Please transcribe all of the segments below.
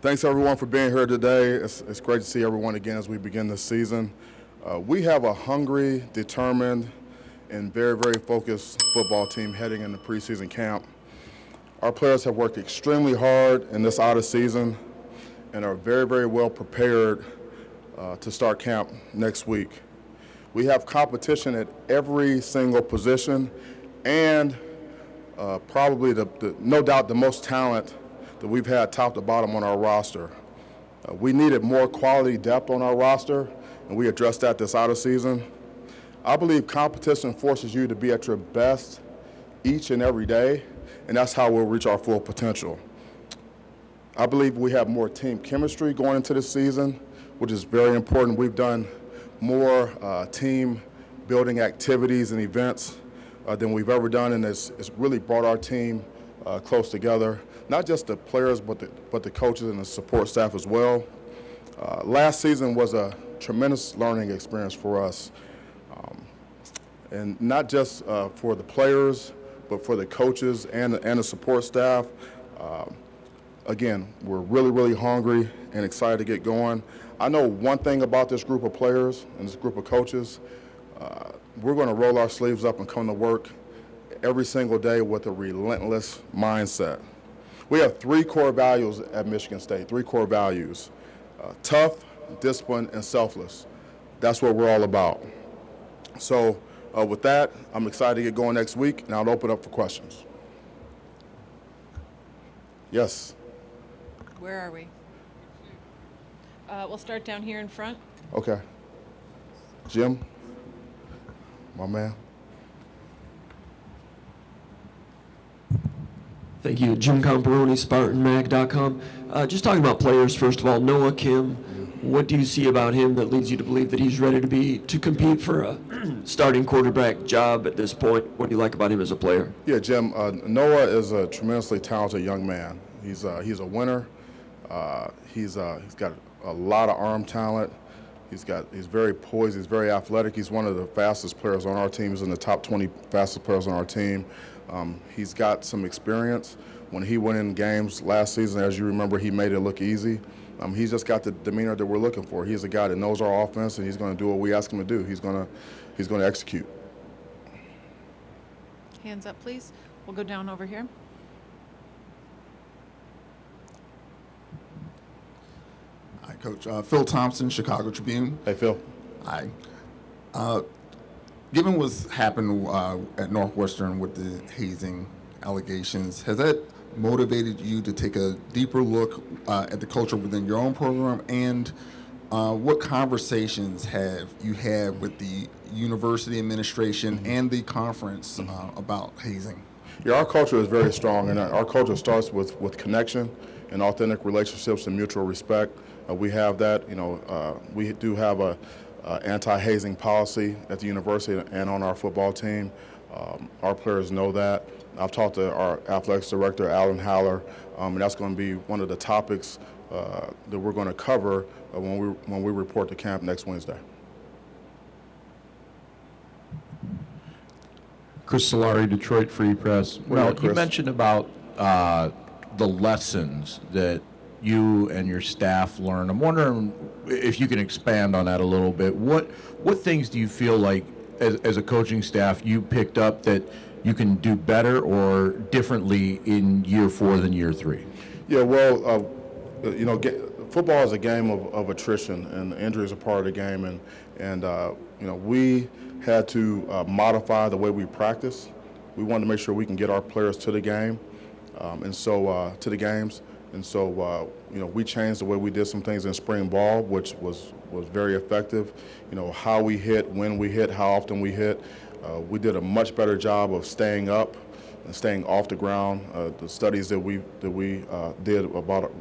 Thanks, everyone, for being here today. It's great to see everyone again as we begin this season. We have a hungry, determined, and very, very focused football team heading into preseason camp. Our players have worked extremely hard in this out of season and are very, very well prepared to start camp next week. We have competition at every single position and probably no doubt the most talent that we've had top to bottom on our roster. We needed more quality depth on our roster, and we addressed that this out of season. I believe competition forces you to be at your best each and every day, and that's how we'll reach our full potential. I believe we have more team chemistry going into this season, which is very important. We've done more team building activities and events than we've ever done, and it's really brought our team close together, not just the players, but the coaches and the support staff as well. Last season was a tremendous learning experience for us, and not just for the players, but for the coaches and the support staff. Again, we're really, really hungry and excited to get going. I know one thing about this group of players and this group of coaches. We're going to roll our sleeves up and come to work every single day with a relentless mindset. We have three core values at Michigan State, three core values: tough, disciplined, and selfless. That's what we're all about. So with that, I'm excited to get going next week, and I'll open up for questions. Yes? Where are we? We'll start down here in front. Okay. Jim? My man. Thank you. Jim Comparoni, SpartanMag.com. Just talking about players, first of all, Noah Kim, what do you see about him that leads you to believe that he's ready to compete for a starting quarterback job at this point? What do you like about him as a player? Yeah, Jim, Noah is a tremendously talented young man. He's a winner. He's got a lot of arm talent. He's very poised. He's very athletic. He's one of the fastest players on our team. He's in the top 20 fastest players on our team. He's got some experience. When he went in games last season, as you remember, he made it look easy. He's just got the demeanor that we're looking for. He's a guy that knows our offense, and he's going to do what we ask him to do. He's going to execute. Hands up, please. We'll go down over here. Hi, Coach. Phil Thompson, Chicago Tribune. Hey, Phil. Hi. Given what's happened at Northwestern with the hazing allegations, has that motivated you to take a deeper look at the culture within your own program? And what conversations have you had with the university administration and the conference about hazing? Yeah, our culture is very strong, and our culture starts with connection and authentic relationships and mutual respect. We have that. We do have a anti-hazing policy at the university and on our football team. Our players know that. I've talked to our athletics director, Alan Haller, and that's going to be one of the topics that we're going to cover when we report to camp next Wednesday. Chris Solari, Detroit Free Press. Well, you mentioned about the lessons that you and your staff learn. I'm wondering if you can expand on that a little bit. What things do you feel like as a coaching staff you picked up that you can do better or differently in year 4 than year 3? Yeah, well, football is a game of attrition, and injuries are part of the game, and we had to modify the way we practice. We wanted to make sure we can get our players to the game, to the games. And so, we changed the way we did some things in spring ball, which was very effective. How we hit, when we hit, how often we hit. We did a much better job of staying up and staying off the ground. The studies that we did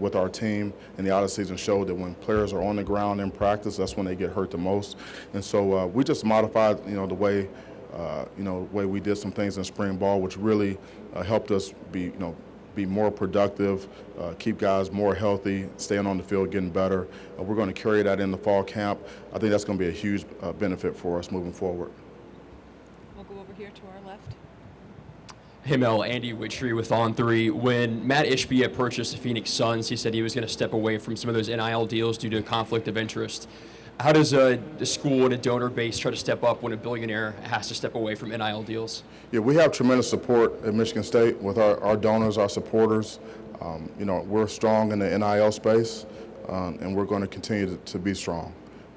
with our team in the out-of-season showed that when players are on the ground in practice, that's when they get hurt the most. And so we just modified, the way we did some things in spring ball, which really helped us be more productive, keep guys more healthy, staying on the field, getting better. We're going to carry that in the fall camp. I think that's going to be a huge benefit for us moving forward. We'll go over here to our left. Hey Mel, Andy Witchery with On3. When Matt Ishbia purchased the Phoenix Suns, he said he was going to step away from some of those NIL deals due to conflict of interest. How does a school and a donor base try to step up when a billionaire has to step away from NIL deals? Yeah, we have tremendous support at Michigan State with our donors, our supporters. We're strong in the NIL space, and we're going to continue to be strong.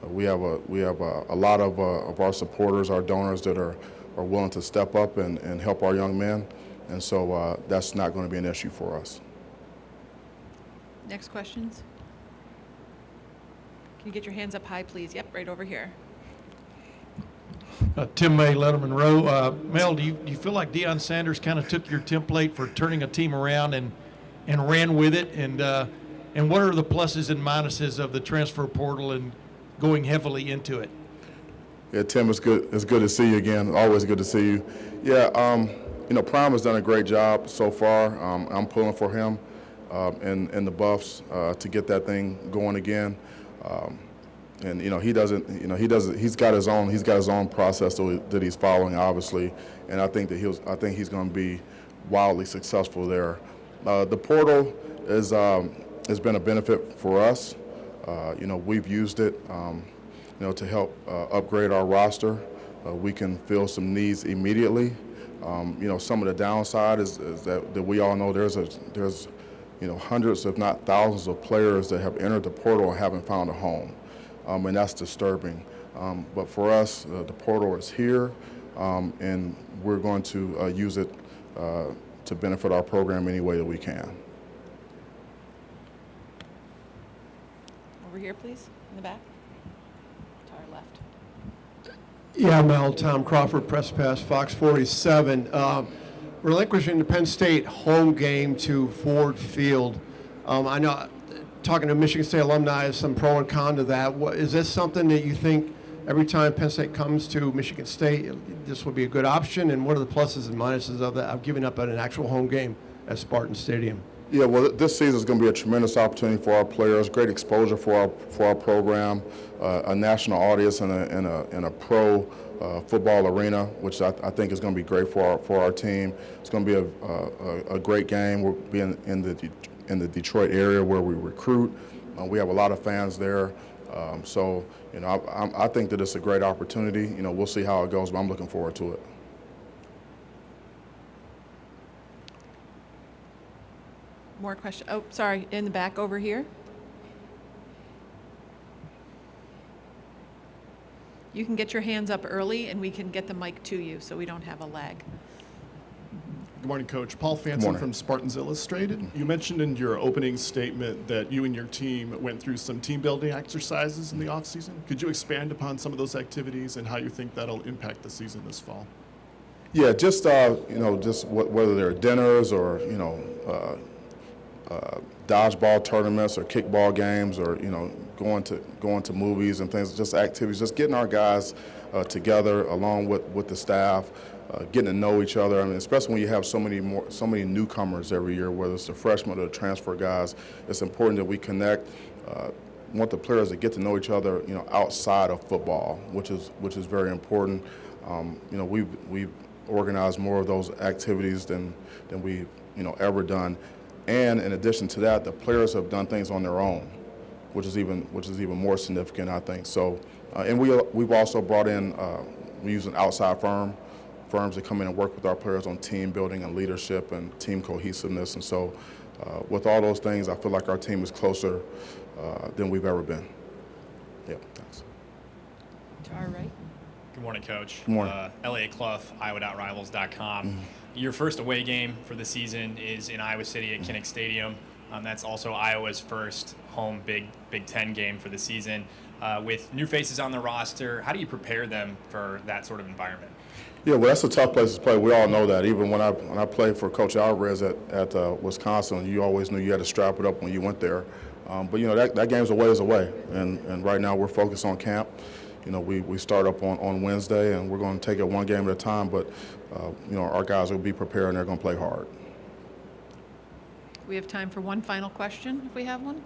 We have a lot of our supporters, our donors that are willing to step up and help our young men, and so that's not going to be an issue for us. Next questions? Can you get your hands up high, please? Yep, right over here. Tim May, Letterman Row. Mel, do you feel like Deion Sanders kind of took your template for turning a team around and ran with it? And what are the pluses and minuses of the transfer portal and going heavily into it? Yeah, Tim, it's good to see you again. Always good to see you. Yeah, Prime has done a great job so far. I'm pulling for him in the Buffs to get that thing going again. And he's got his own process that he's following, obviously, and I think he's going to be wildly successful there. The portal has been a benefit for us. We've used it to help upgrade our roster. We can fill some needs immediately. Some of the downside is that we all know there's hundreds, if not thousands, of players that have entered the portal and haven't found a home, and that's disturbing. But for us, the portal is here, and we're going to use it to benefit our program any way that we can. Over here, please, in the back. To our left. Yeah, Mel, Tom Crawford, Press Pass, Fox 47. Relinquishing the Penn State home game to Ford Field. I know, talking to Michigan State alumni, is some pro and con to that. Is this something that you think every time Penn State comes to Michigan State, this would be a good option? And what are the pluses and minuses of that, of giving up at an actual home game at Spartan Stadium? Yeah, well, this season is going to be a tremendous opportunity for our players, great exposure for our program, a national audience in a pro football arena, which I think is going to be great for our team. It's going to be a great game. We'll be in the Detroit area where we recruit. We have a lot of fans there, so I think that it's a great opportunity. We'll see how it goes, but I'm looking forward to it. More questions? Oh, sorry, in the back over here. You can get your hands up early, and we can get the mic to you, so we don't have a lag. Good morning, Coach. Paul Fanson from Spartans Illustrated. You mentioned in your opening statement that you and your team went through some team building exercises in the offseason. Could you expand upon some of those activities and how you think that'll impact the season this fall? Yeah, just whether they're dinners or dodgeball tournaments or kickball games or going to movies and things, just activities, just getting our guys together along with the staff, getting to know each other. I mean, especially when you have so many newcomers every year, whether it's the freshmen or the transfer guys, it's important that we connect. Want the players to get to know each other, outside of football, which is very important. We've organized more of those activities than we've ever done. And in addition to that, the players have done things on their own, which is even more significant, I think. So, and we've also brought in, we use an outside firms that come in and work with our players on team building and leadership and team cohesiveness. And so, with all those things, I feel like our team is closer than we've ever been. Yeah, thanks. To our right. Good morning, Coach. Good morning. Elliot Clough, Iowa.Rivals.com. Your first away game for the season is in Iowa City at Kinnick Stadium. That's also Iowa's first home Big Ten game for the season. With new faces on the roster, how do you prepare them for that sort of environment? Yeah, well, that's a tough place to play. We all know that. Even when I played for Coach Alvarez at Wisconsin, you always knew you had to strap it up when you went there. But that game's a ways away, and right now we're focused on camp. We start up on Wednesday, and we're going to take it one game at a time. But our guys will be prepared, and they're going to play hard. We have time for one final question, if we have one.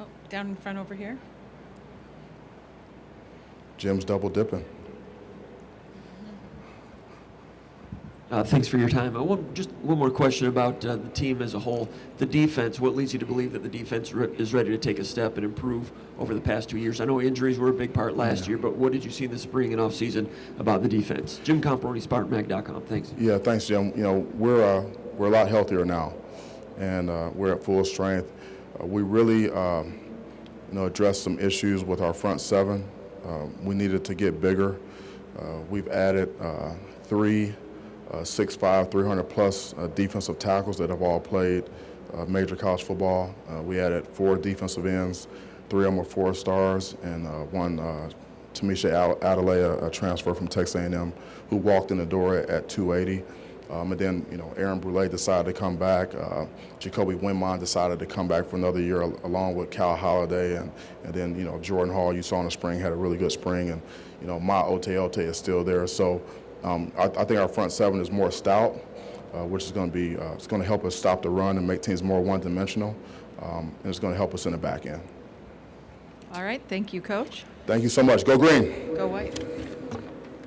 Oh, down in front over here. Jim's double dipping. Thanks for your time. Just one more question about the team as a whole. The defense, what leads you to believe that the defense is ready to take a step and improve over the past 2 years? I know injuries were a big part last year, but what did you see in the spring and off-season about the defense? Jim Comparoni, SpartanMag.com. Thanks. Yeah, thanks, Jim. We're a lot healthier now, and we're at full strength. We really addressed some issues with our front seven. We needed to get bigger. We've added 3 6'5", 300-plus defensive tackles that have all played major college football. We added 4 defensive ends, 3 of them are 4 stars, and one, Tamisha Adelaide, a transfer from Texas A&M, who walked in the door at 280. And then, Aaron Brule decided to come back. Jacoby Winmont decided to come back for another year, along with Cal Holiday. And then, Jordan Hall, you saw in the spring, had a really good spring. And, Ma Ote is still there. So I think our front seven is more stout, which is going to be it's going to help us stop the run and make teams more one-dimensional. And it's going to help us in the back end. All right. Thank you, Coach. Thank you so much. Go Green. Go White.